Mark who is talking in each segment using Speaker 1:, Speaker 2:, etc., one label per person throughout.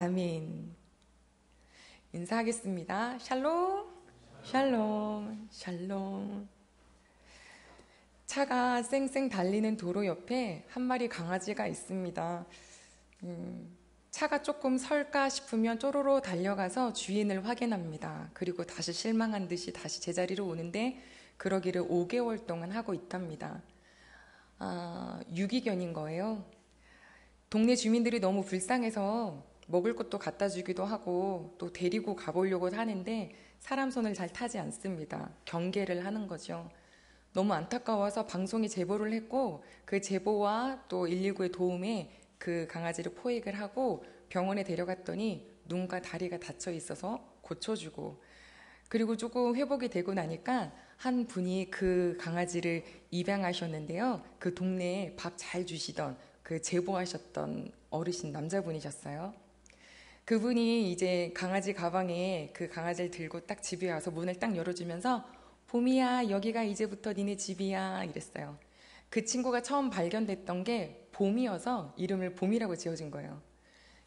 Speaker 1: 아멘. 인사하겠습니다. 샬롬, 샬롬, 샬롬. 차가 쌩쌩 달리는 도로 옆에 한 마리 강아지가 있습니다. 차가 조금 설까 싶으면 쪼로로 달려가서 주인을 확인합니다. 그리고 다시 실망한 듯이 다시 제자리로 오는데 그러기를 5개월 동안 하고 있답니다. 유기견인 거예요. 동네 주민들이 너무 불쌍해서 먹을 것도 갖다 주기도 하고 또 데리고 가보려고 하는데 사람 손을 잘 타지 않습니다. 경계를 하는 거죠. 너무 안타까워서 방송에 제보를 했고 그 제보와 또 119의 도움에 그 강아지를 포획을 하고 병원에 데려갔더니 눈과 다리가 닫혀 있어서 고쳐주고 그리고 조금 회복이 되고 나니까 한 분이 그 강아지를 입양하셨는데요. 그 동네에 밥 잘 주시던 그 제보하셨던 어르신 남자분이셨어요. 그분이 이제 강아지 가방에 그 강아지를 들고 딱 집에 와서 문을 딱 열어주면서 봄이야, 여기가 이제부터 니네 집이야 이랬어요. 그 친구가 처음 발견됐던 게 봄이어서 이름을 봄이라고 지어준 거예요.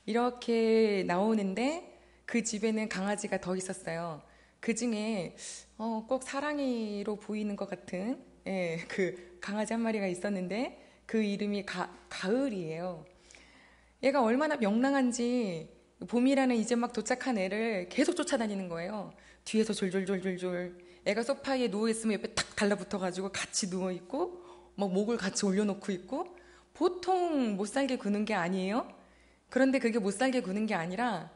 Speaker 1: 이렇게 나오는데 그 집에는 강아지가 더 있었어요. 그 중에 꼭 사랑이로 보이는 것 같은 그 강아지 한 마리가 있었는데 그 이름이 가을이에요. 얘가 얼마나 명랑한지 봄이라는 이제 막 도착한 애를 계속 쫓아다니는 거예요. 뒤에서 졸졸졸졸졸. 애가 소파에 누워있으면 옆에 탁 달라붙어가지고 같이 누워있고 막 목을 같이 올려놓고 있고 보통 못 살게 구는 게 아니에요. 그런데 그게 못 살게 구는 게 아니라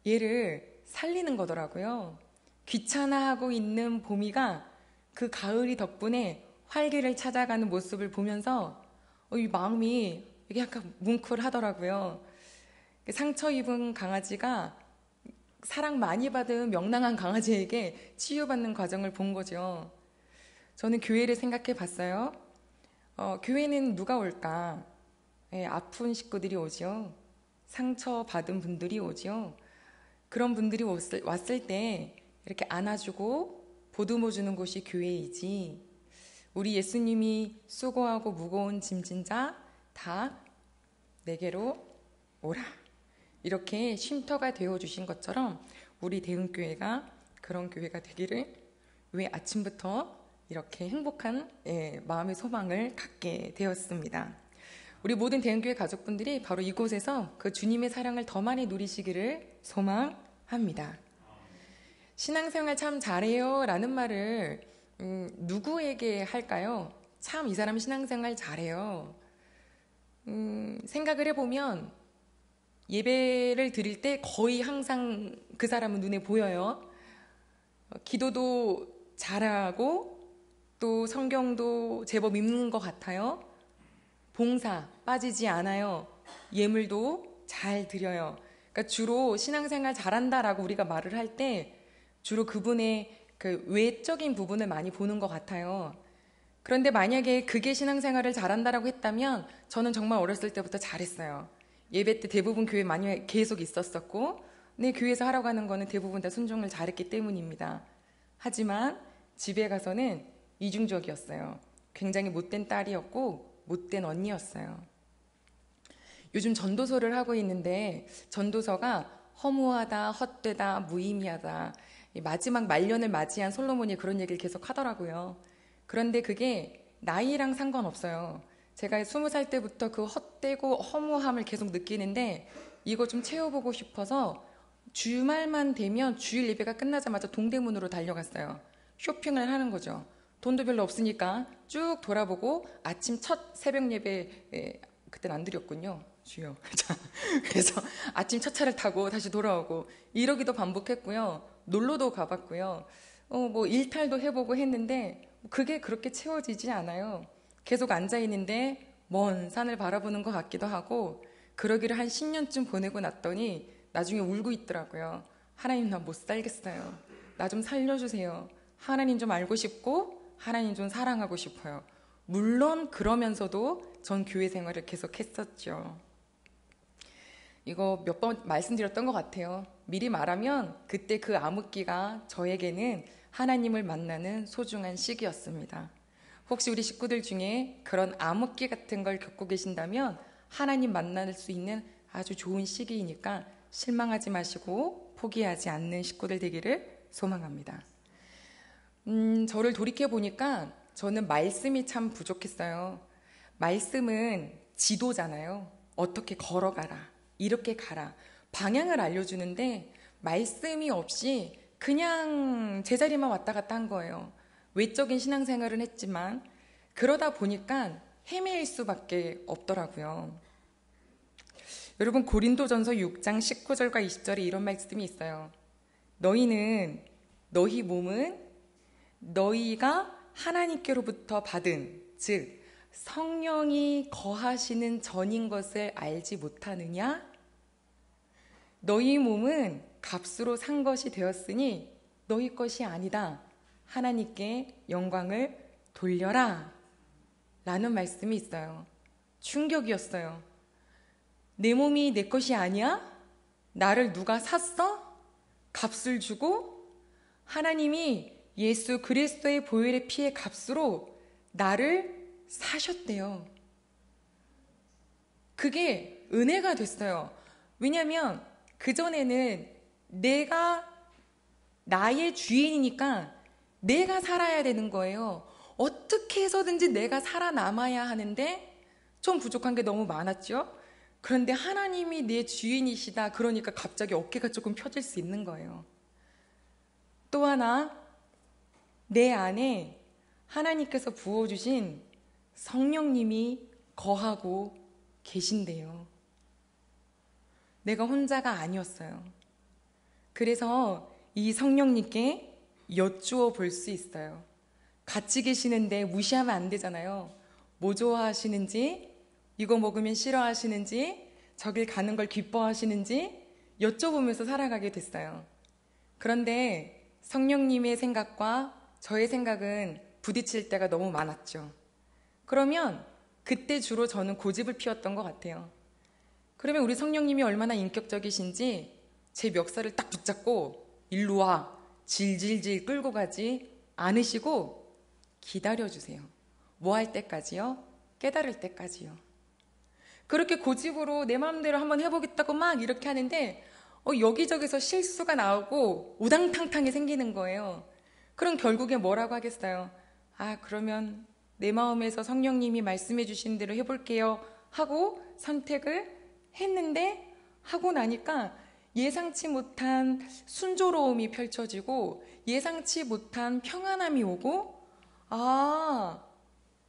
Speaker 1: 얘를 살리는 거더라고요. 귀찮아하고 있는 봄이가 그 가을이 덕분에 활기를 찾아가는 모습을 보면서 이 마음이 이게 약간 뭉클하더라고요. 상처 입은 강아지가 사랑 많이 받은 명랑한 강아지에게 치유받는 과정을 본 거죠. 저는 교회를 생각해 봤어요. 교회는 누가 올까? 아픈 식구들이 오죠. 상처받은 분들이 오죠. 그런 분들이 왔을 때 이렇게 안아주고 보듬어 주는 곳이 교회이지. 우리 예수님이 수고하고 무거운 짐진 자 다 내게로 오라. 이렇게 쉼터가 되어주신 것처럼 우리 대흥교회가 그런 교회가 되기를 왜 아침부터 이렇게 행복한 마음의 소망을 갖게 되었습니다. 우리 모든 대흥교회 가족분들이 바로 이곳에서 그 주님의 사랑을 더 많이 누리시기를 소망합니다. 신앙생활 참 잘해요 라는 말을 누구에게 할까요? 참 이 사람 신앙생활 잘해요. 생각을 해보면 예배를 드릴 때 거의 항상 그 사람은 눈에 보여요. 기도도 잘하고 또 성경도 제법 읽는 것 같아요. 봉사 빠지지 않아요. 예물도 잘 드려요. 그러니까 주로 신앙생활 잘한다라고 우리가 말을 할 때 주로 그분의 그 외적인 부분을 많이 보는 것 같아요. 그런데 만약에 그게 신앙생활을 잘한다라고 했다면 저는 정말 어렸을 때부터 잘했어요. 예배 때 대부분 교회 많이 계속 있었었고 내 교회에서 하라고 하는 거는 대부분 다 순종을 잘했기 때문입니다. 하지만 집에 가서는 이중적이었어요. 굉장히 못된 딸이었고 못된 언니였어요. 요즘 전도서를 하고 있는데 전도서가 허무하다, 헛되다, 무의미하다. 마지막 말년을 맞이한 솔로몬이 그런 얘기를 계속 하더라고요. 그런데 그게 나이랑 상관없어요. 제가 20살 때부터 그 헛되고 허무함을 계속 느끼는데 이거 좀 채워보고 싶어서 주말만 되면 주일 예배가 끝나자마자 동대문으로 달려갔어요. 쇼핑을 하는 거죠. 돈도 별로 없으니까 쭉 돌아보고 아침 첫 새벽 예배 그때는 안 드렸군요. 주여. 그래서 아침 첫 차를 타고 다시 돌아오고 이러기도 반복했고요. 놀러도 가봤고요. 뭐 일탈도 해보고 했는데 그게 그렇게 채워지지 않아요. 계속 앉아있는데 먼 산을 바라보는 것 같기도 하고 그러기를 한 10년쯤 보내고 났더니 나중에 울고 있더라고요. 하나님 나 못 살겠어요. 나 좀 살려주세요. 하나님 좀 알고 싶고 하나님 좀 사랑하고 싶어요. 물론 그러면서도 전 교회 생활을 계속 했었죠. 이거 몇 번 말씀드렸던 것 같아요. 미리 말하면 그때 그 암흑기가 저에게는 하나님을 만나는 소중한 시기였습니다. 혹시 우리 식구들 중에 그런 암흑기 같은 걸 겪고 계신다면 하나님 만날 수 있는 아주 좋은 시기이니까 실망하지 마시고 포기하지 않는 식구들 되기를 소망합니다. 저를 돌이켜 보니까 저는 말씀이 참 부족했어요. 말씀은 지도잖아요. 어떻게 걸어가라, 이렇게 가라, 방향을 알려주는데 말씀이 없이 그냥 제자리만 왔다 갔다 한 거예요. 외적인 신앙생활은 했지만 그러다 보니까 헤매일 수밖에 없더라고요. 여러분, 고린도전서 6장 19절과 20절에 이런 말씀이 있어요. 너희 몸은 너희가 하나님께로부터 받은, 즉 성령이 거하시는 전인 것을 알지 못하느냐? 너희 몸은 값으로 산 것이 되었으니 너희 것이 아니다. 하나님께 영광을 돌려라. 라는 말씀이 있어요. 충격이었어요. 내 몸이 내 것이 아니야? 나를 누가 샀어? 값을 주고? 하나님이 예수 그리스도의 보혈의 피의 값으로 나를 사셨대요. 그게 은혜가 됐어요. 왜냐하면 그전에는 내가 나의 주인이니까 내가 살아야 되는 거예요. 어떻게 해서든지 내가 살아남아야 하는데 좀 부족한 게 너무 많았죠. 그런데 하나님이 내 주인이시다. 그러니까 갑자기 어깨가 조금 펴질 수 있는 거예요. 또 하나, 내 안에 하나님께서 부어주신 성령님이 거하고 계신대요. 내가 혼자가 아니었어요. 그래서 이 성령님께 여쭈어 볼 수 있어요. 같이 계시는데 무시하면 안 되잖아요. 뭐 좋아하시는지, 이거 먹으면 싫어하시는지, 저길 가는 걸 기뻐하시는지 여쭤보면서 살아가게 됐어요. 그런데 성령님의 생각과 저의 생각은 부딪힐 때가 너무 많았죠. 그러면 그때 주로 저는 고집을 피웠던 것 같아요. 그러면 우리 성령님이 얼마나 인격적이신지 제 멱살을 딱 붙잡고 일로 와, 질질질 끌고 가지 않으시고 기다려주세요. 뭐 할 때까지요? 깨달을 때까지요. 그렇게 고집으로 내 마음대로 한번 해보겠다고 막 이렇게 하는데 여기저기서 실수가 나오고 우당탕탕이 생기는 거예요. 그럼 결국에 뭐라고 하겠어요? 그러면 내 마음에서 성령님이 말씀해 주신 대로 해볼게요 하고 선택을 했는데, 하고 나니까 예상치 못한 순조로움이 펼쳐지고 예상치 못한 평안함이 오고,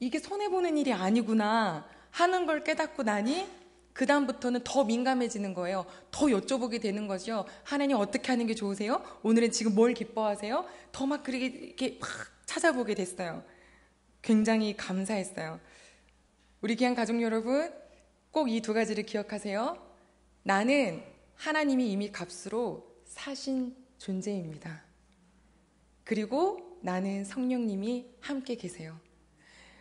Speaker 1: 이게 손해보는 일이 아니구나 하는 걸 깨닫고 나니 그 다음부터는 더 민감해지는 거예요. 더 여쭤보게 되는 거죠. 하나님 어떻게 하는 게 좋으세요? 오늘은 지금 뭘 기뻐하세요? 더 막 이렇게 막 찾아보게 됐어요. 굉장히 감사했어요. 우리 귀한 가족 여러분, 꼭 이 두 가지를 기억하세요. 나는 하나님이 이미 값으로 사신 존재입니다. 그리고 나는 성령님이 함께 계세요.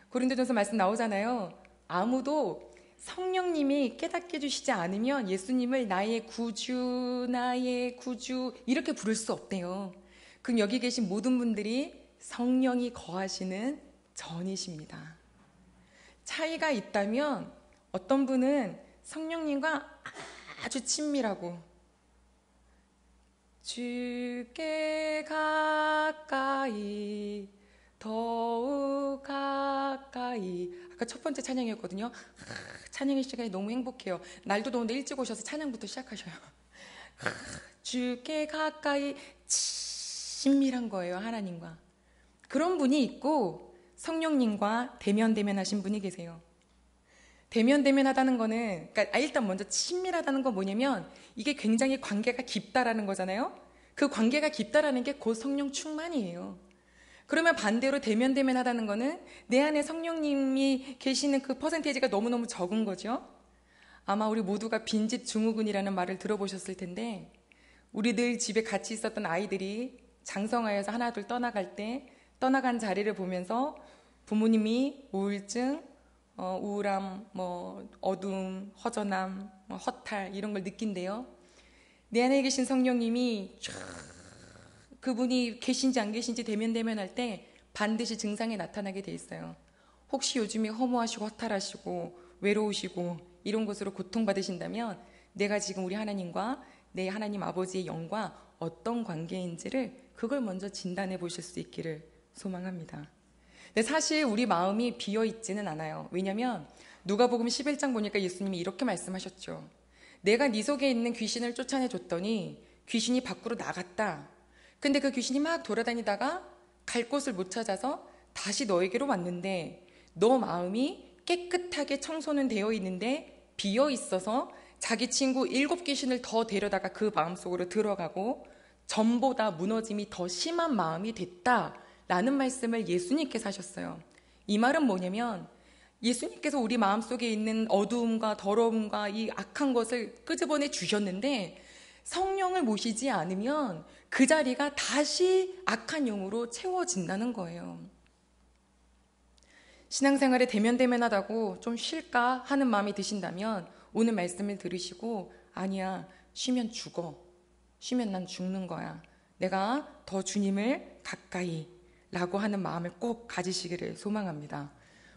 Speaker 1: 고린도전서 말씀 나오잖아요. 아무도 성령님이 깨닫게 해주시지 않으면 예수님을 나의 구주 이렇게 부를 수 없대요. 그럼 여기 계신 모든 분들이 성령이 거하시는 전이십니다. 차이가 있다면 어떤 분은 성령님과 아주 친밀하고 주께 가까이 더욱 가까이, 아까 첫 번째 찬양이었거든요. 찬양의 시간이 너무 행복해요. 날도 더운데 일찍 오셔서 찬양부터 시작하셔요. 주께 가까이, 친밀한 거예요, 하나님과. 그런 분이 있고 성령님과 대면하신 분이 계세요. 대면하다는 거는, 그러니까 일단 먼저 친밀하다는 건 뭐냐면 이게 굉장히 관계가 깊다라는 거잖아요. 그 관계가 깊다라는 게 곧 성령 충만이에요. 그러면 반대로 대면하다는 거는 내 안에 성령님이 계시는 그 퍼센테이지가 너무너무 적은 거죠. 아마 우리 모두가 빈집 증후군이라는 말을 들어보셨을 텐데, 우리 늘 집에 같이 있었던 아이들이 장성하여서 하나둘 떠나갈 때 떠나간 자리를 보면서 부모님이 우울증, 우울함, 어둠, 허전함, 허탈 이런 걸 느낀대요. 내 안에 계신 성령님이 그분이 계신지 안 계신지 대면할 때 반드시 증상이 나타나게 돼 있어요. 혹시 요즘에 허무하시고 허탈하시고 외로우시고 이런 것으로 고통받으신다면 내가 지금 우리 하나님과 내 하나님 아버지의 영과 어떤 관계인지를 그걸 먼저 진단해 보실 수 있기를 소망합니다. 근데 사실 우리 마음이 비어 있지는 않아요. 왜냐하면 누가복음 11장 보니까 예수님이 이렇게 말씀하셨죠. 내가 네 속에 있는 귀신을 쫓아내줬더니 귀신이 밖으로 나갔다. 근데 그 귀신이 막 돌아다니다가 갈 곳을 못 찾아서 다시 너에게로 왔는데 너 마음이 깨끗하게 청소는 되어 있는데 비어 있어서 자기 친구 7귀신을 더 데려다가 그 마음속으로 들어가고 전보다 무너짐이 더 심한 마음이 됐다라는 말씀을 예수님께서 하셨어요. 이 말은 뭐냐면 예수님께서 우리 마음속에 있는 어두움과 더러움과 이 악한 것을 끄집어내 주셨는데 성령을 모시지 않으면 그 자리가 다시 악한 영으로 채워진다는 거예요. 신앙생활에 대면대면하다고 좀 쉴까 하는 마음이 드신다면 오늘 말씀을 들으시고 아니야, 쉬면 죽어. 쉬면 난 죽는 거야. 내가 더 주님을 가까이 라고 하는 마음을 꼭 가지시기를 소망합니다.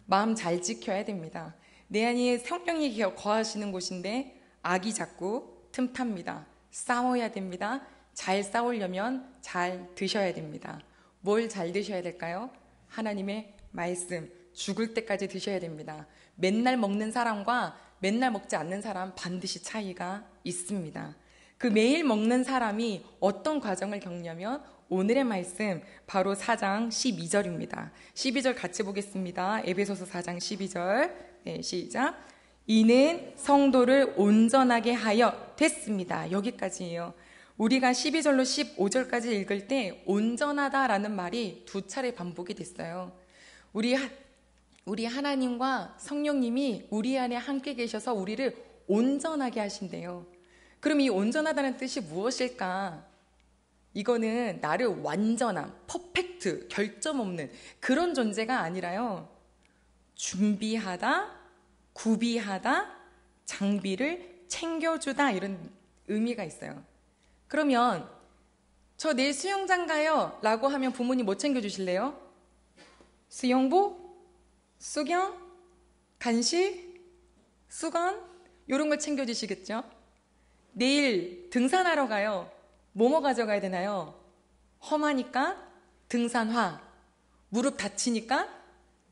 Speaker 1: 마음 잘 지켜야 됩니다. 내 안에 성령이 거하시는 곳인데 악이 자꾸 틈탑니다. 싸워야 됩니다. 잘 싸우려면 잘 드셔야 됩니다. 뭘 잘 드셔야 될까요? 하나님의 말씀, 죽을 때까지 드셔야 됩니다. 맨날 먹는 사람과 맨날 먹지 않는 사람 반드시 차이가 있습니다. 그 매일 먹는 사람이 어떤 과정을 겪냐면 오늘의 말씀 바로 4장 12절입니다. 12절 같이 보겠습니다. 에베소서 4장 12절. 네, 시작. 이는 성도를 온전하게 하여 됐습니다. 여기까지예요. 우리가 12절로 15절까지 읽을 때 온전하다라는 말이 2차례 반복이 됐어요. 우리 하나님과 성령님이 우리 안에 함께 계셔서 우리를 온전하게 하신대요. 그럼 이 온전하다는 뜻이 무엇일까? 이거는 나를 완전함, 퍼펙트, 결점 없는 그런 존재가 아니라요. 준비하다, 구비하다, 장비를 챙겨주다 이런 의미가 있어요. 그러면 저 내일 수영장 가요 라고 하면 부모님 뭐 챙겨주실래요? 수영복, 수경, 간식, 수건 이런 걸 챙겨주시겠죠? 내일 등산하러 가요. 뭐뭐 가져가야 되나요? 험하니까 등산화, 무릎 다치니까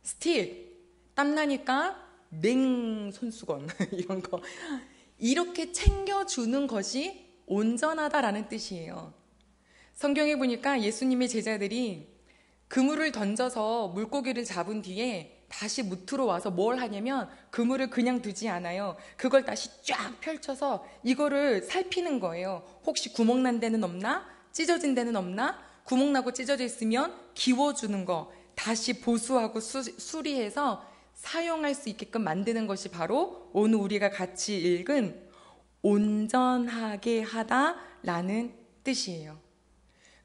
Speaker 1: 스틸, 땀나니까 냉손수건 이런 거 이렇게 챙겨주는 것이 온전하다라는 뜻이에요. 성경에 보니까 예수님의 제자들이 그물을 던져서 물고기를 잡은 뒤에 다시 무트로 와서 뭘 하냐면 그물을 그냥 두지 않아요. 그걸 다시 쫙 펼쳐서 이거를 살피는 거예요. 혹시 구멍 난 데는 없나? 찢어진 데는 없나? 구멍 나고 찢어져 있으면 기워주는 거, 다시 보수하고 수리해서 사용할 수 있게끔 만드는 것이 바로 오늘 우리가 같이 읽은 온전하게 하다라는 뜻이에요.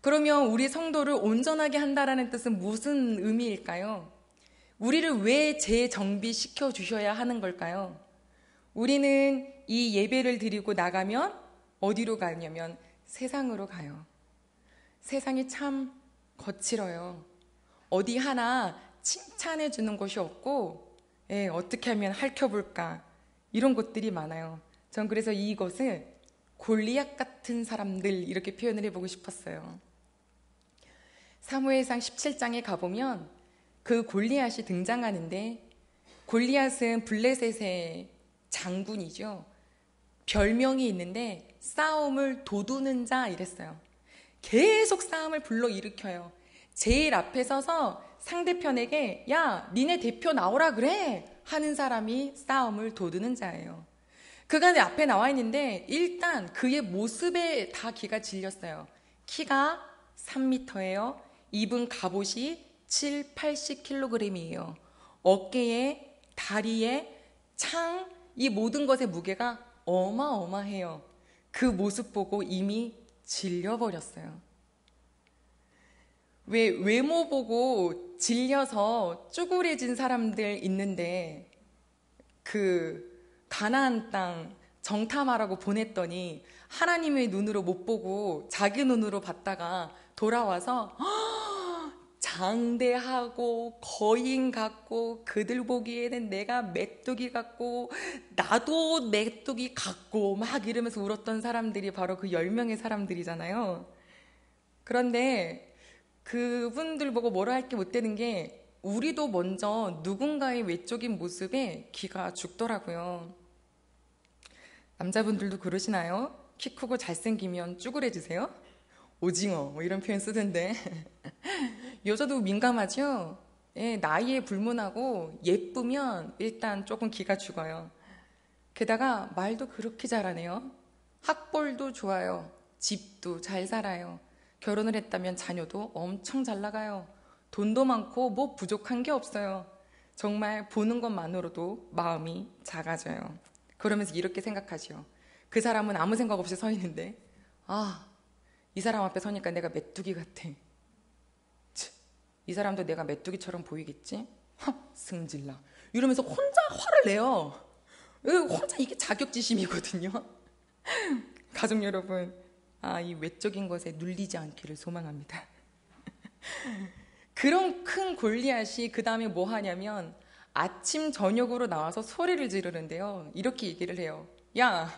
Speaker 1: 그러면 우리 성도를 온전하게 한다라는 뜻은 무슨 의미일까요? 우리를 왜 재정비시켜 주셔야 하는 걸까요? 우리는 이 예배를 드리고 나가면 어디로 가냐면 세상으로 가요. 세상이 참 거칠어요. 어디 하나 칭찬해 주는 곳이 없고 어떻게 하면 핥혀볼까 이런 것들이 많아요. 전 그래서 이것을 골리앗 같은 사람들 이렇게 표현을 해보고 싶었어요. 사무엘상 17장에 가보면 그 골리앗이 등장하는데 골리앗은 블레셋의 장군이죠. 별명이 있는데 싸움을 도두는 자 이랬어요. 계속 싸움을 불러일으켜요. 제일 앞에 서서 상대편에게 야 니네 대표 나오라 그래 하는 사람이 싸움을 도두는 자예요. 그가 내 앞에 나와 있는데 일단 그의 모습에 다 기가 질렸어요. 키가 3m예요. 입은 갑옷이 7, 80kg이에요. 어깨에, 다리에, 창, 이 모든 것의 무게가 어마어마해요. 그 모습 보고 이미 질려버렸어요. 왜 외모 보고 질려서 쭈그레진 사람들 있는데 그 가나안 땅 정탐하라고 보냈더니 하나님의 눈으로 못 보고 자기 눈으로 봤다가 돌아와서 방대하고 거인 같고 그들 보기에는 내가 메뚜기 같고 나도 메뚜기 같고 막 이러면서 울었던 사람들이 바로 그 10명의 사람들이잖아요. 그런데 그분들 보고 뭐라 할 게 못 되는 게 우리도 먼저 누군가의 외적인 모습에 기가 죽더라고요. 남자분들도 그러시나요? 키 크고 잘생기면 쭈그레지세요? 오징어 뭐 이런 표현 쓰던데 여자도 민감하죠? 예, 나이에 불문하고 예쁘면 일단 조금 기가 죽어요. 게다가 말도 그렇게 잘하네요. 학벌도 좋아요. 집도 잘 살아요. 결혼을 했다면 자녀도 엄청 잘 나가요. 돈도 많고 뭐 부족한 게 없어요. 정말 보는 것만으로도 마음이 작아져요. 그러면서 이렇게 생각하죠. 그 사람은 아무 생각 없이 서 있는데 이 사람 앞에 서니까 내가 메뚜기 같아. 이 사람도 내가 메뚜기처럼 보이겠지? 승질나. 이러면서 혼자 화를 내요. 혼자 이게 자격지심이거든요. 가족 여러분, 이 외적인 것에 눌리지 않기를 소망합니다. 그런 큰 골리앗이 그 다음에 뭐 하냐면 아침 저녁으로 나와서 소리를 지르는데요. 이렇게 얘기를 해요. 야,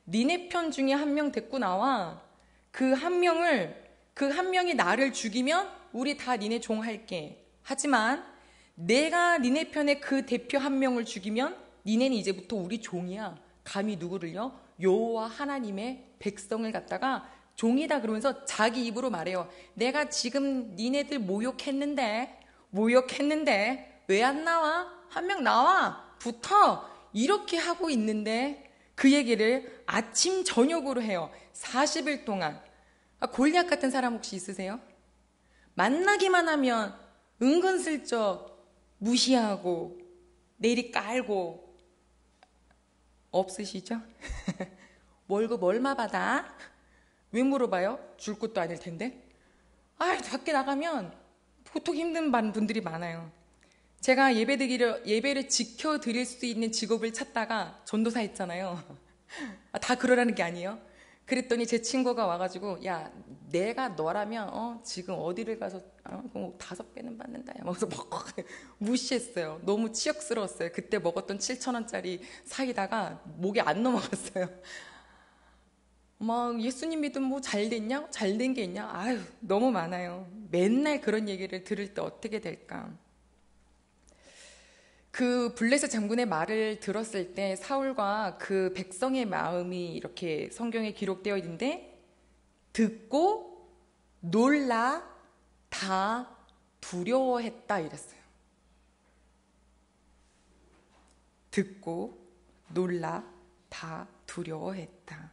Speaker 1: 니네 편 중에 한 명 데리고 나와. 그 한 명이 나를 죽이면 우리 다 니네 종 할게. 하지만 내가 니네 편에 그 대표 한 명을 죽이면 니네는 이제부터 우리 종이야. 감히 누구를요? 여호와 하나님의 백성을 갖다가 종이다 그러면서 자기 입으로 말해요. 내가 지금 니네들 모욕했는데 왜 안 나와? 한 명 나와! 붙어! 이렇게 하고 있는데 그 얘기를 아침 저녁으로 해요. 40일 동안. 골리앗 같은 사람 혹시 있으세요? 만나기만 하면 은근슬쩍 무시하고 내리 깔고 없으시죠? 월급 얼마 받아? 왜 물어봐요? 줄 것도 아닐 텐데. 밖에 나가면 보통 힘든 분들이 많아요. 제가 예배를 지켜드릴 수 있는 직업을 찾다가 전도사 했잖아요. 다 그러라는 게 아니에요. 그랬더니 제 친구가 와가지고 야, 내가 너라면 지금 어디를 가서 5배는 받는다. 그래서 막 무시했어요. 너무 치욕스러웠어요. 그때 먹었던 7,000원짜리 사이다가 목에 안 넘어갔어요. 막 예수님 믿으면 뭐 잘 됐냐? 잘 된 게 있냐? 너무 많아요. 맨날 그런 얘기를 들을 때 어떻게 될까? 그 블레셋 장군의 말을 들었을 때 사울과 그 백성의 마음이 이렇게 성경에 기록되어 있는데 듣고 놀라 다 두려워했다 이랬어요. 듣고 놀라 다 두려워했다.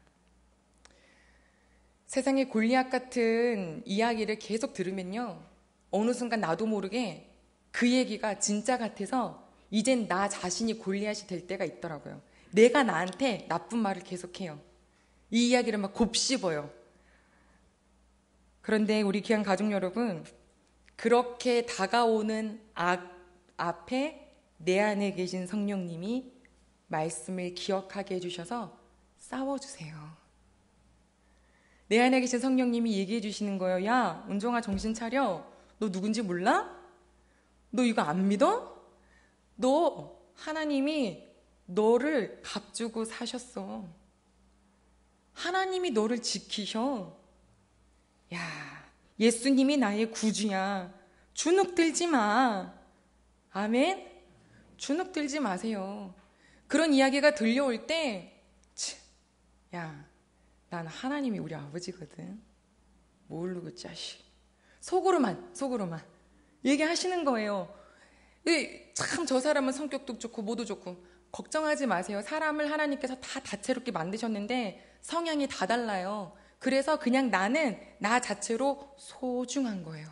Speaker 1: 세상의 골리앗 같은 이야기를 계속 들으면요. 어느 순간 나도 모르게 그 얘기가 진짜 같아서 이젠 나 자신이 골리앗이 될 때가 있더라고요. 내가 나한테 나쁜 말을 계속해요. 이 이야기를 막 곱씹어요. 그런데 우리 귀한 가족 여러분, 그렇게 다가오는 악 앞에 내 안에 계신 성령님이 말씀을 기억하게 해주셔서 싸워주세요. 내 안에 계신 성령님이 얘기해 주시는 거예요. 야, 은종아 정신 차려. 너 누군지 몰라? 너 이거 안 믿어? 너 하나님이 너를 값주고 사셨어. 하나님이 너를 지키셔. 야, 예수님이 나의 구주야. 주눅 들지 마. 아멘? 주눅 들지 마세요. 그런 이야기가 들려올 때 야, 난 하나님이 우리 아버지거든. 모르고 자식. 속으로만 얘기하시는 거예요. 참 저 사람은 성격도 좋고 뭐도 좋고 걱정하지 마세요. 사람을 하나님께서 다 다채롭게 만드셨는데 성향이 다 달라요. 그래서 그냥 나는 나 자체로 소중한 거예요.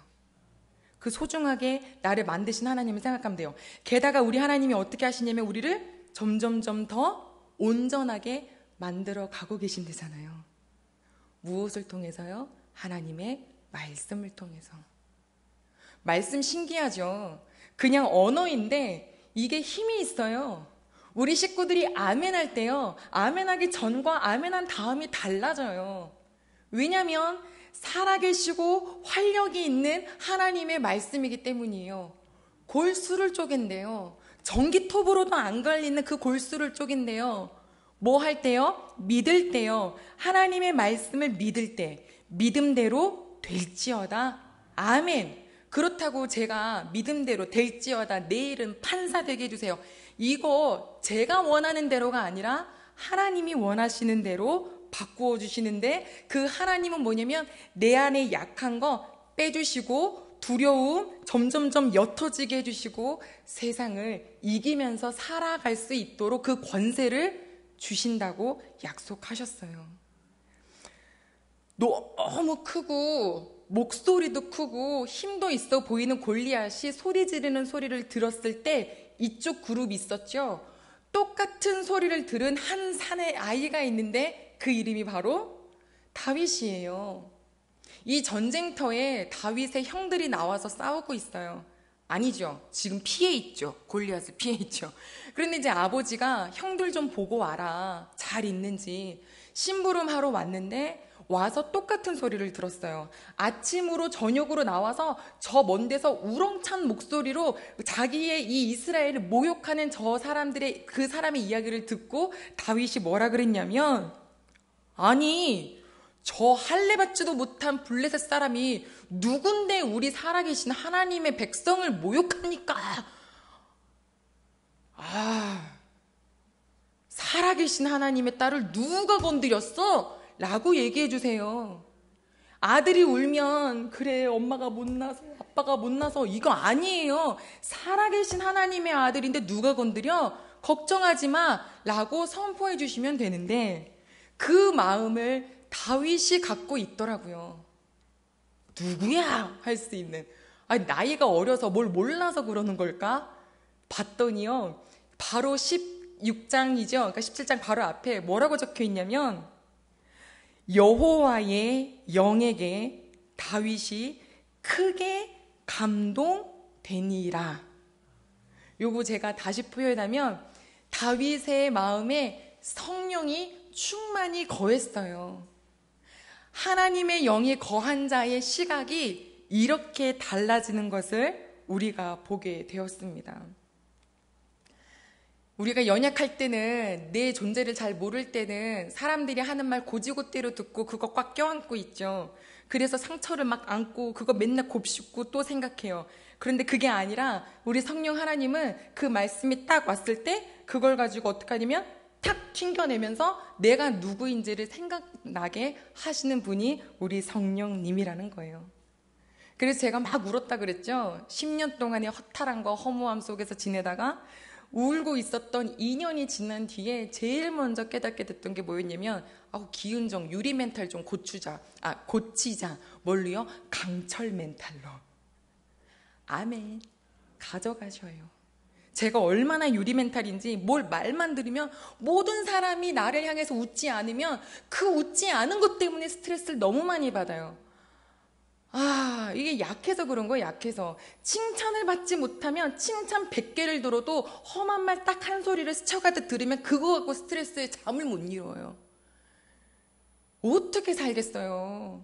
Speaker 1: 그 소중하게 나를 만드신 하나님을 생각하면 돼요. 게다가 우리 하나님이 어떻게 하시냐면 우리를 점점점 더 온전하게 만들어 가고 계신대잖아요. 무엇을 통해서요? 하나님의 말씀을 통해서. 말씀 신기하죠? 그냥 언어인데 이게 힘이 있어요. 우리 식구들이 아멘할 때요. 아멘하기 전과 아멘한 다음이 달라져요. 왜냐하면 살아계시고 활력이 있는 하나님의 말씀이기 때문이에요. 골수를 쪼갠대요. 전기톱으로도 안 갈리는 그 골수를 쪼갠대요. 뭐 할 때요? 믿을 때요. 하나님의 말씀을 믿을 때 믿음대로 될지어다. 아멘. 그렇다고 제가 믿음대로 될지어다, 내일은 판사 되게 해주세요, 이거 제가 원하는 대로가 아니라 하나님이 원하시는 대로 바꾸어 주시는데, 그 하나님은 뭐냐면 내 안에 약한 거 빼주시고 두려움 점점점 옅어지게 해주시고 세상을 이기면서 살아갈 수 있도록 그 권세를 주신다고 약속하셨어요. 너무 크고 목소리도 크고 힘도 있어 보이는 골리앗이 소리 지르는 소리를 들었을 때 이쪽 그룹이 있었죠. 똑같은 소리를 들은 한 산의 아이가 있는데 그 이름이 바로 다윗이에요. 이 전쟁터에 다윗의 형들이 나와서 싸우고 있어요. 아니죠. 지금 피해 있죠. 골리앗을 피해 있죠. 그런데 이제 아버지가 형들 좀 보고 와라, 잘 있는지. 심부름하러 왔는데 와서 똑같은 소리를 들었어요. 아침으로 저녁으로 나와서 저 먼 데서 우렁찬 목소리로 자기의 이 이스라엘을 모욕하는 저 사람들의, 그 사람의 이야기를 듣고 다윗이 뭐라 그랬냐면, 아니 저 할례 받지도 못한 블레셋 사람이 누군데 우리 살아계신 하나님의 백성을 모욕합니까? 살아계신 하나님의 딸을 누가 건드렸어? 라고 얘기해 주세요. 아들이 울면 그래 엄마가 못나서 아빠가 못나서, 이거 아니에요. 살아계신 하나님의 아들인데 누가 건드려? 걱정하지 마 라고 선포해 주시면 되는데, 그 마음을 다윗이 갖고 있더라고요. 누구야? 할 수 있는. 나이가 어려서 뭘 몰라서 그러는 걸까? 봤더니요, 바로 16장이죠. 그러니까 17장 바로 앞에 뭐라고 적혀 있냐면, 여호와의 영에게 다윗이 크게 감동되니라. 요거 제가 다시 표현하면, 다윗의 마음에 성령이 충만히 거했어요. 하나님의 영이 거한 자의 시각이 이렇게 달라지는 것을 우리가 보게 되었습니다. 우리가 연약할 때는, 내 존재를 잘 모를 때는 사람들이 하는 말 고지고대로 듣고 그거 꽉 껴안고 있죠. 그래서 상처를 막 안고 그거 맨날 곱씹고 또 생각해요. 그런데 그게 아니라 우리 성령 하나님은 그 말씀이 딱 왔을 때 그걸 가지고 어떻게 하냐면 탁 튕겨내면서 내가 누구인지를 생각나게 하시는 분이 우리 성령님이라는 거예요. 그래서 제가 막 울었다 그랬죠. 10년 동안의 허탈함과 허무함 속에서 지내다가 울고 있었던 2년이 지난 뒤에 제일 먼저 깨닫게 됐던 게 뭐였냐면, 기은정 유리 멘탈 좀 고치자. 뭘로요? 강철 멘탈로. 아멘. 가져가셔요. 제가 얼마나 유리 멘탈인지, 뭘 말만 들으면 모든 사람이 나를 향해서 웃지 않으면 그 웃지 않은 것 때문에 스트레스를 너무 많이 받아요. 이게 약해서 그런 거예요. 약해서. 칭찬을 받지 못하면 칭찬 100개를 들어도 험한 말 딱 한 소리를 스쳐가듯 들으면 그거 갖고 스트레스에 잠을 못 이뤄요. 어떻게 살겠어요?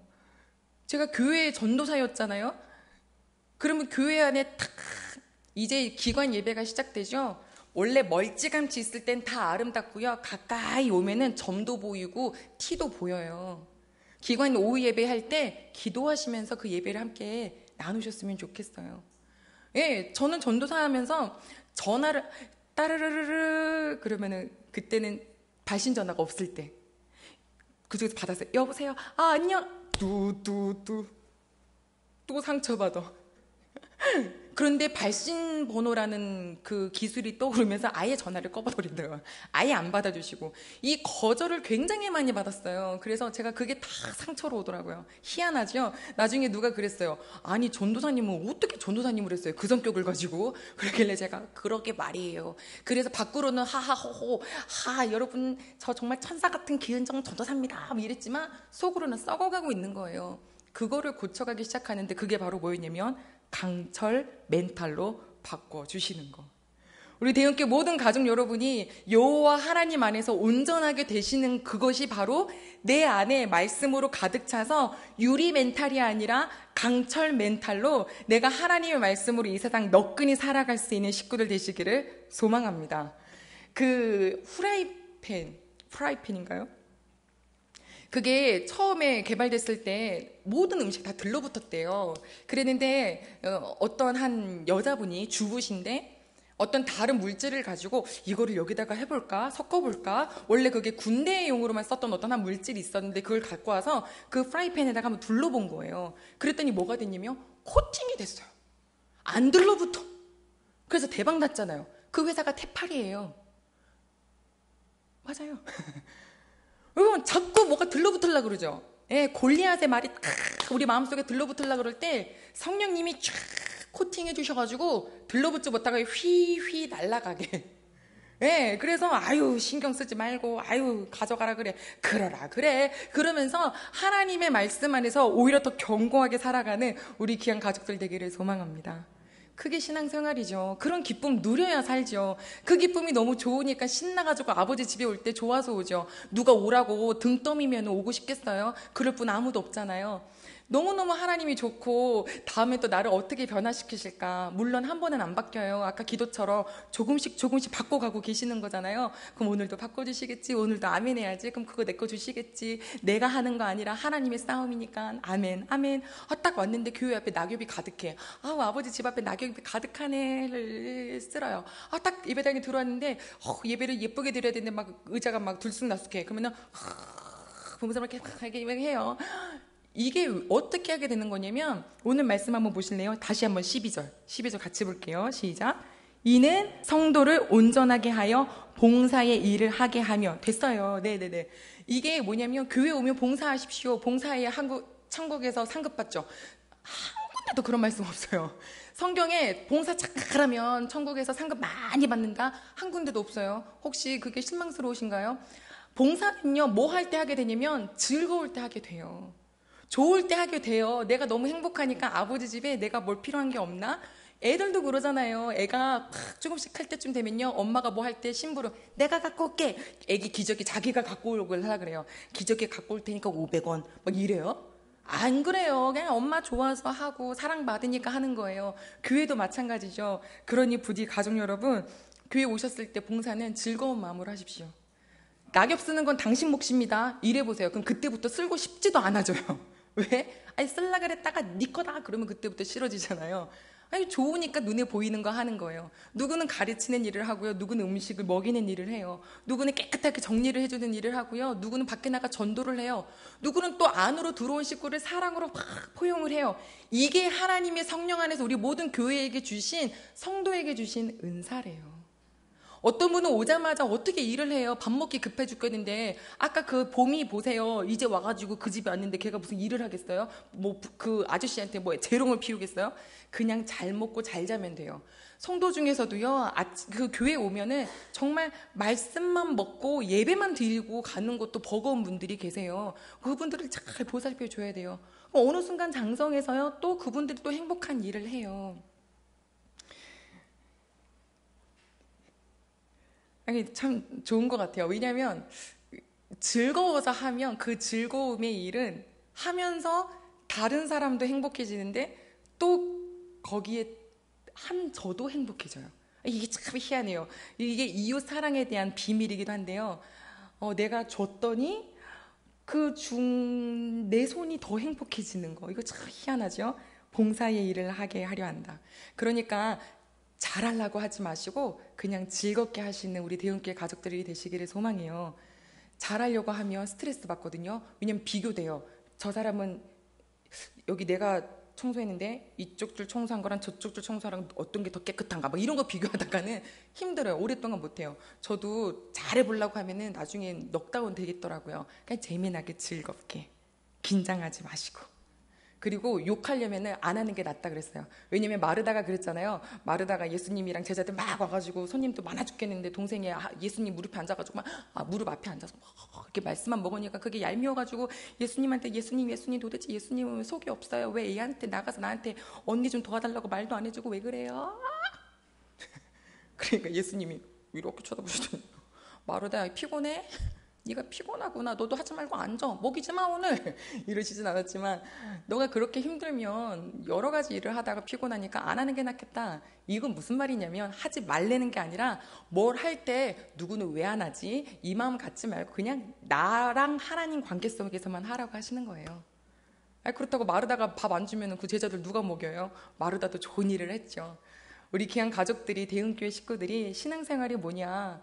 Speaker 1: 제가 교회의 전도사였잖아요. 그러면 교회 안에 탁 이제 기관 예배가 시작되죠. 원래 멀찌감치 있을 땐 다 아름답고요. 가까이 오면은 점도 보이고 티도 보여요. 기관 오후 예배 할 때 기도하시면서 그 예배를 함께 나누셨으면 좋겠어요. 예, 저는 전도사 하면서 전화를 따르르르 그러면은, 그때는 발신 전화가 없을 때 그쪽에서 받았어요. 여보세요. 안녕. 뚜뚜뚜. 또 상처받아. 그런데 발신 번호라는 그 기술이 떠오르면서 아예 전화를 꺼버리더라고요. 아예 안 받아주시고. 이 거절을 굉장히 많이 받았어요. 그래서 제가 그게 다 상처로 오더라고요. 희한하죠? 나중에 누가 그랬어요. 아니 전도사님은 어떻게 전도사님을 했어요? 그 성격을 가지고. 그러길래 제가 그러게 말이에요. 그래서 밖으로는 하하호호 여러분 저 정말 천사 같은 기은정 전도사입니다 이랬지만 속으로는 썩어가고 있는 거예요. 그거를 고쳐가기 시작하는데 그게 바로 뭐였냐면 강철 멘탈로 바꿔주시는 거. 우리 대형교 모든 가족 여러분이 여호와 하나님 안에서 온전하게 되시는 그것이 바로 내 안에 말씀으로 가득 차서 유리 멘탈이 아니라 강철 멘탈로 내가 하나님의 말씀으로 이 세상 너끈히 살아갈 수 있는 식구들 되시기를 소망합니다. 그 프라이팬인가요? 그게 처음에 개발됐을 때 모든 음식 다 들러붙었대요. 그랬는데 어떤 한 여자분이 주부신데 어떤 다른 물질을 가지고 이거를 여기다가 해볼까? 섞어볼까? 원래 그게 군대용으로만 썼던 어떤 한 물질이 있었는데 그걸 갖고 와서 그 프라이팬에다가 한번 둘러본 거예요. 그랬더니 뭐가 됐냐면 코팅이 됐어요. 안 들러붙어. 그래서 대박 났잖아요. 그 회사가 테팔이에요. 맞아요. 여러분 자꾸 뭐가 들러붙으려고 그러죠. 예, 골리앗의 말이 우리 마음속에 들러붙으려고 그럴 때 성령님이 쫙 코팅해 주셔가지고 들러붙지 못하게 휘휘 날아가게. 예, 그래서 아유 신경 쓰지 말고 아유 가져가라 그래 그러라 그래 그러면서 하나님의 말씀 안에서 오히려 더 견고하게 살아가는 우리 귀한 가족들 되기를 소망합니다. 그게 신앙생활이죠. 그런 기쁨 누려야 살죠. 그 기쁨이 너무 좋으니까 신나가지고 아버지 집에 올 때 좋아서 오죠. 누가 오라고 등 떠미면 오고 싶겠어요? 그럴 분 아무도 없잖아요. 너무너무 하나님이 좋고 다음에 또 나를 어떻게 변화시키실까. 물론 한 번은 안 바뀌어요. 아까 기도처럼 조금씩 바꿔가고 계시는 거잖아요. 그럼 오늘도 바꿔주시겠지. 오늘도 아멘 해야지. 그럼 그거 내 거 주시겠지. 내가 하는 거 아니라 하나님의 싸움이니까 아멘 아멘. 딱 왔는데 교회 앞에 낙엽이 가득해. 아버지 집 앞에 낙엽이 가득하네를 쓸어요. 딱 예배당에 들어왔는데 예배를 예쁘게 드려야 되는데 막 의자가 막 들쑥날쑥해. 그러면은 보면서 이렇게 해요. 이게 어떻게 하게 되는 거냐면 오늘 말씀 한번 보실래요? 다시 한번 12절 같이 볼게요. 시작. 이는 성도를 온전하게 하여 봉사의 일을 하게 하며. 됐어요. 네네네. 이게 뭐냐면 교회 오면 봉사하십시오. 봉사에 천국에서 상급받죠. 한 군데도 그런 말씀 없어요. 성경에 봉사 잘하면 천국에서 상급 많이 받는다? 한 군데도 없어요. 혹시 그게 실망스러우신가요? 봉사는요, 뭐 할 때 하게 되냐면 즐거울 때 하게 돼요. 좋을 때 하게 돼요. 내가 너무 행복하니까 아버지 집에 내가 뭘 필요한 게 없나? 애들도 그러잖아요. 애가 조금씩 할 때쯤 되면요, 엄마가 뭐 할 때 심부름 내가 갖고 올게. 애기 기저귀 자기가 갖고 오려고 하라 그래요. 기저귀 갖고 올 테니까 500원 막 이래요. 안 그래요. 그냥 엄마 좋아서 하고 사랑받으니까 하는 거예요. 교회도 마찬가지죠. 그러니 부디 가족 여러분, 교회 오셨을 때 봉사는 즐거운 마음으로 하십시오. 낙엽 쓰는 건 당신 몫입니다. 이래보세요. 그럼 그때부터 쓸고 싶지도 않아져요. 왜? 아니 쓸라 그랬다가 네 거다 그러면 그때부터 싫어지잖아요. 아니 좋으니까 눈에 보이는 거 하는 거예요. 누구는 가르치는 일을 하고요. 누구는 음식을 먹이는 일을 해요. 누구는 깨끗하게 정리를 해주는 일을 하고요. 누구는 밖에 나가 전도를 해요. 누구는 또 안으로 들어온 식구를 사랑으로 막 포용을 해요. 이게 하나님의 성령 안에서 우리 모든 교회에게 주신, 성도에게 주신 은사래요. 어떤 분은 오자마자 어떻게 일을 해요? 밥 먹기 급해 죽겠는데 아까 그 봄이 보세요. 이제 와가지고 그 집에 왔는데 걔가 무슨 일을 하겠어요? 뭐 그 아저씨한테 뭐 재롱을 피우겠어요? 그냥 잘 먹고 잘 자면 돼요. 성도 중에서도요, 그 교회 오면은 정말 말씀만 먹고 예배만 드리고 가는 것도 버거운 분들이 계세요. 그분들을 잘 보살펴 줘야 돼요. 어느 순간 장성해서요, 또 그분들이 또 행복한 일을 해요. 아니, 참 좋은 것 같아요. 왜냐하면 즐거워서 하면 그 즐거움의 일은 하면서 다른 사람도 행복해지는데 또 거기에 한 저도 행복해져요. 이게 참 희한해요. 이게 이웃 사랑에 대한 비밀이기도 한데요. 내가 줬더니 내 손이 더 행복해지는 거. 이거 참 희한하죠? 봉사의 일을 하게 하려 한다. 그러니까 잘하려고 하지 마시고 그냥 즐겁게 하시는 우리 대형교회 가족들이 되시기를 소망해요. 잘하려고 하면 스트레스 받거든요. 왜냐면 비교돼요. 저 사람은 여기 내가 청소했는데 이쪽 줄 청소한 거랑 저쪽 줄 청소랑 어떤 게 더 깨끗한가 막 이런 거 비교하다가는 힘들어요. 오랫동안 못해요. 저도 잘해보려고 하면은 나중에 넉다운 되겠더라고요. 그냥 재미나게 즐겁게 긴장하지 마시고, 그리고 욕하려면 안 하는 게 낫다 그랬어요. 왜냐면 마르다가 그랬잖아요. 마르다가 예수님이랑 제자들 막 와가지고 손님도 많아 죽겠는데 동생이 예수님 무릎에 앉아가지고 무릎 앞에 앉아서 이렇게 말씀만 먹으니까 그게 얄미워가지고 예수님한테 예수님 도대체 예수님은 속이 없어요. 왜 애한테 나가서 나한테 언니 좀 도와달라고 말도 안 해주고 왜 그래요? 그러니까 예수님이 이렇게 쳐다보시더니 마르다야 피곤해? 네가 피곤하구나. 너도 하지 말고 앉아. 먹이지 마 오늘. 이러시진 않았지만 너가 그렇게 힘들면 여러 가지 일을 하다가 피곤하니까 안 하는 게 낫겠다. 이건 무슨 말이냐면 하지 말라는 게 아니라 뭘 할 때 누구는 왜 안 하지? 이 마음 갖지 말고 그냥 나랑 하나님 관계 속에서만 하라고 하시는 거예요. 그렇다고 마르다가 밥 안 주면 그 제자들 누가 먹여요? 마르다도 좋은 일을 했죠. 우리 귀한 가족들이, 대흥교회 식구들이 신앙생활이 뭐냐,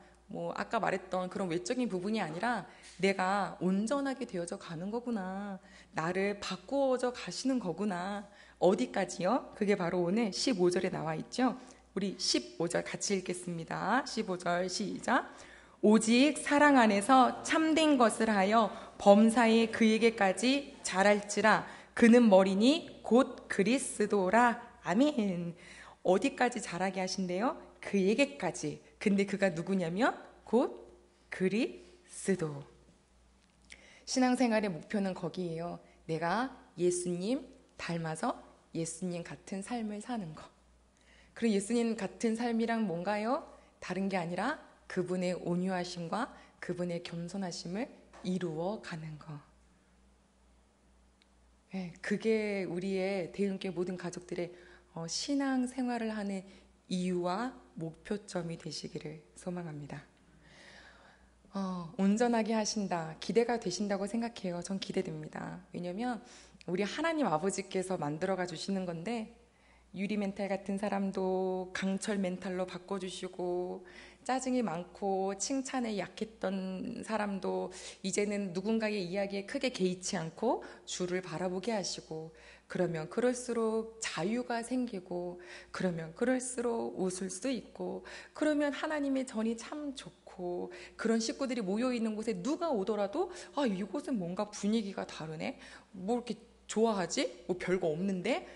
Speaker 1: 아까 말했던 그런 외적인 부분이 아니라 내가 온전하게 되어져 가는 거구나, 나를 바꾸어져 가시는 거구나. 어디까지요? 그게 바로 오늘 15절에 나와 있죠. 우리 15절 같이 읽겠습니다. 15절 시작. 오직 사랑 안에서 참된 것을 하여 범사에 그에게까지 자랄지라. 그는 머리니 곧 그리스도라. 아멘. 어디까지 자라게 하신대요? 그에게까지. 근데 그가 누구냐면 곧 그리스도. 신앙생활의 목표는 거기에요. 내가 예수님 닮아서 예수님 같은 삶을 사는 거. 그리고 예수님 같은 삶이란 뭔가요? 다른 게 아니라 그분의 온유하심과 그분의 겸손하심을 이루어가는 거. 그게 우리의 대흥교회 모든 가족들의 신앙생활을 하는 이유와 목표점이 되시기를 소망합니다. 온전하게 하신다, 기대가 되신다고 생각해요. 전 기대됩니다. 왜냐면 우리 하나님 아버지께서 만들어가 주시는 건데, 유리 멘탈 같은 사람도 강철 멘탈로 바꿔주시고, 짜증이 많고 칭찬에 약했던 사람도 이제는 누군가의 이야기에 크게 개의치 않고 주를 바라보게 하시고, 그러면 그럴수록 자유가 생기고, 그러면 그럴수록 웃을 수 있고, 그러면 하나님의 전이 참 좋고, 그런 식구들이 모여있는 곳에 누가 오더라도 이곳은 뭔가 분위기가 다르네, 뭐 이렇게 좋아하지? 뭐 별거 없는데?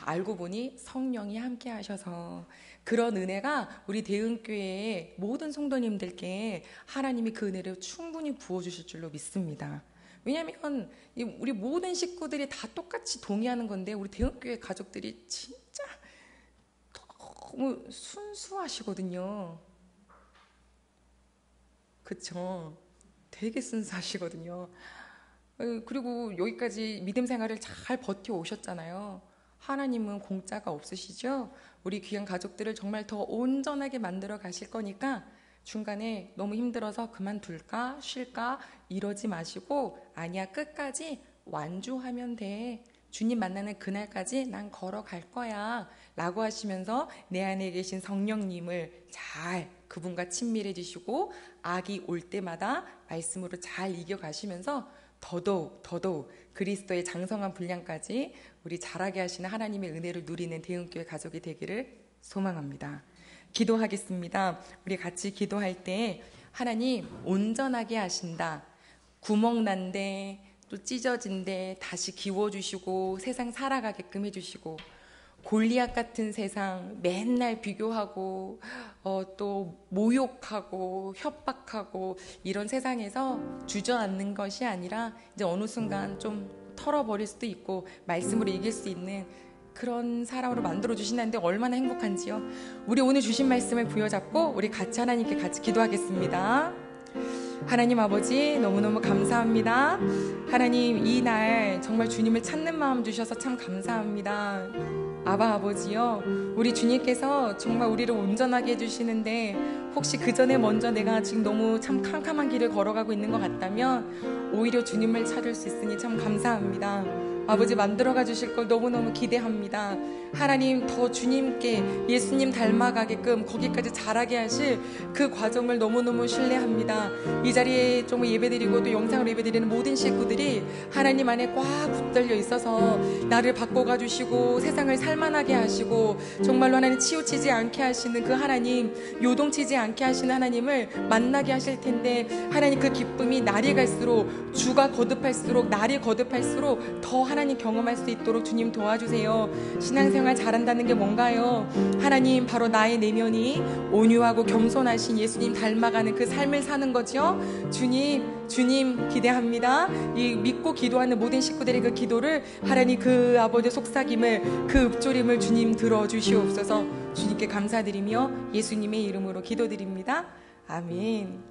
Speaker 1: 알고 보니 성령이 함께 하셔서 그런 은혜가 우리 대흥교회의 모든 성도님들께 하나님이 그 은혜를 충분히 부어주실 줄로 믿습니다. 왜냐하면 우리 모든 식구들이 다 똑같이 동의하는 건데, 우리 대흥교회 가족들이 진짜 너무 순수하시거든요. 그쵸? 되게 순수하시거든요. 그리고 여기까지 믿음 생활을 잘 버텨오셨잖아요. 하나님은 공짜가 없으시죠? 우리 귀한 가족들을 정말 더 온전하게 만들어 가실 거니까 중간에 너무 힘들어서 그만둘까 쉴까 이러지 마시고, 아니야, 끝까지 완주하면 돼, 주님 만나는 그날까지 난 걸어갈 거야 라고 하시면서 내 안에 계신 성령님을 잘 그분과 친밀해지시고, 악이 올 때마다 말씀으로 잘 이겨가시면서 더더욱 그리스도의 장성한 분량까지 우리 자라게 하시는 하나님의 은혜를 누리는 대흥교회 가족이 되기를 소망합니다. 기도하겠습니다. 우리 같이 기도할 때 하나님 온전하게 하신다, 구멍 난데 또 찢어진데 다시 기워주시고 세상 살아가게끔 해주시고, 골리앗 같은 세상 맨날 비교하고 또 모욕하고 협박하고 이런 세상에서 주저앉는 것이 아니라 이제 어느 순간 좀 털어버릴 수도 있고 말씀으로 이길 수 있는 그런 사람으로 만들어주신다는데 얼마나 행복한지요. 우리 오늘 주신 말씀을 부여잡고 우리 같이 하나님께 같이 기도하겠습니다. 하나님 아버지, 너무너무 감사합니다. 하나님, 이 날 정말 주님을 찾는 마음 주셔서 참 감사합니다. 아바 아버지요, 우리 주님께서 정말 우리를 온전하게 해주시는데 혹시 그 전에 먼저 내가 지금 너무 참 캄캄한 길을 걸어가고 있는 것 같다면 오히려 주님을 찾을 수 있으니 참 감사합니다. 아버지, 만들어가 주실 걸 너무너무 기대합니다. 하나님, 더 주님께 예수님 닮아가게끔 거기까지 자라게 하실 그 과정을 너무너무 신뢰합니다. 이 자리에 정말 예배드리고 또 영상으로 예배드리는 모든 식구들이 하나님 안에 꽉 붙들려 있어서 나를 바꿔가 주시고 세상을 살만하게 하시고 정말로 하나님 치우치지 않게 하시는 그 하나님, 요동치지 않게 하시는 하나님을 만나게 하실 텐데, 하나님 그 기쁨이 날이 갈수록, 주가 거듭할수록, 날이 거듭할수록 더 하나님 하나님 경험할 수 있도록 주님 도와주세요. 신앙생활 잘한다는 게 뭔가요? 하나님, 바로 나의 내면이 온유하고 겸손하신 예수님 닮아가는 그 삶을 사는 거죠. 주님 기대합니다. 이 믿고 기도하는 모든 식구들의 그 기도를 하나님, 그 아버지 속삭임을, 그 읊조림을 주님 들어주시옵소서. 주님께 감사드리며 예수님의 이름으로 기도드립니다. 아멘.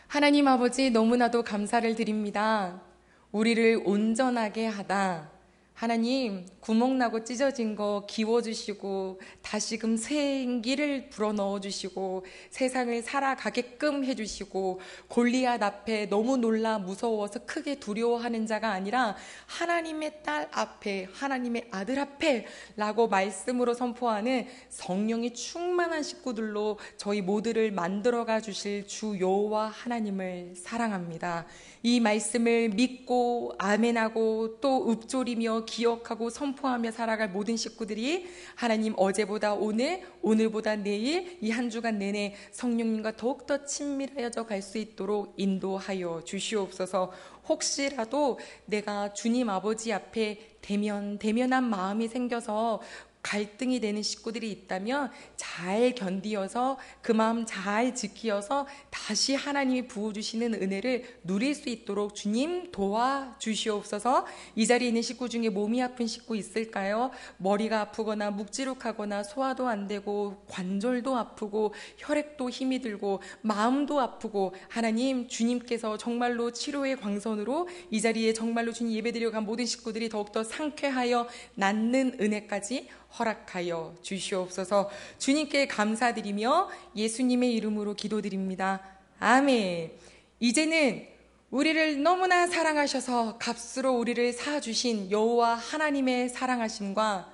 Speaker 1: 하나님 아버지, 너무나도 감사를 드립니다. 우리를 온전하게 하다. 하나님, 구멍나고 찢어진 거 기워주시고 다시금 생기를 불어넣어주시고 세상을 살아가게끔 해주시고 골리앗 앞에 너무 놀라 무서워서 크게 두려워하는 자가 아니라 하나님의 딸 앞에, 하나님의 아들 앞에 라고 말씀으로 선포하는 성령이 충만한 식구들로 저희 모두를 만들어가 주실 주 여호와 하나님을 사랑합니다. 이 말씀을 믿고 아멘하고 또 읊조리며 기억하고 선포하며 살아갈 모든 식구들이 하나님, 어제보다 오늘, 오늘보다 내일 이 한 주간 내내 성령님과 더욱더 친밀해져 갈 수 있도록 인도하여 주시옵소서. 혹시라도 내가 주님 아버지 앞에 대면한 마음이 생겨서 갈등이 되는 식구들이 있다면 잘 견디어서 그 마음 잘 지키어서 다시 하나님이 부어주시는 은혜를 누릴 수 있도록 주님 도와주시옵소서. 이 자리에 있는 식구 중에 몸이 아픈 식구 있을까요? 머리가 아프거나 묵지룩하거나 소화도 안 되고 관절도 아프고 혈액도 힘이 들고 마음도 아프고, 하나님, 주님께서 정말로 치료의 광선으로 이 자리에 정말로 주님 예배드리러 간 모든 식구들이 더욱더 상쾌하여 낫는 은혜까지 허락하여 주시옵소서. 주님께 감사드리며 예수님의 이름으로 기도드립니다. 아멘. 이제는 우리를 너무나 사랑하셔서 값으로 우리를 사주신 여호와 하나님의 사랑하심과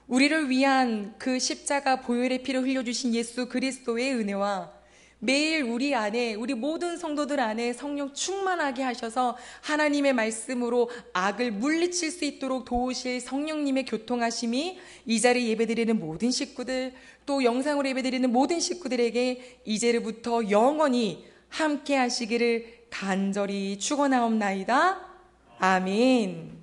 Speaker 1: 우리를 위한 그 십자가 보혈의 피를 흘려주신 예수 그리스도의 은혜와 매일 우리 안에, 우리 모든 성도들 안에 성령 충만하게 하셔서 하나님의 말씀으로 악을 물리칠 수 있도록 도우실 성령님의 교통하심이 이 자리에 예배드리는 모든 식구들, 또 영상으로 예배드리는 모든 식구들에게 이제부터 영원히 함께 하시기를 간절히 축원하옵나이다. 아멘.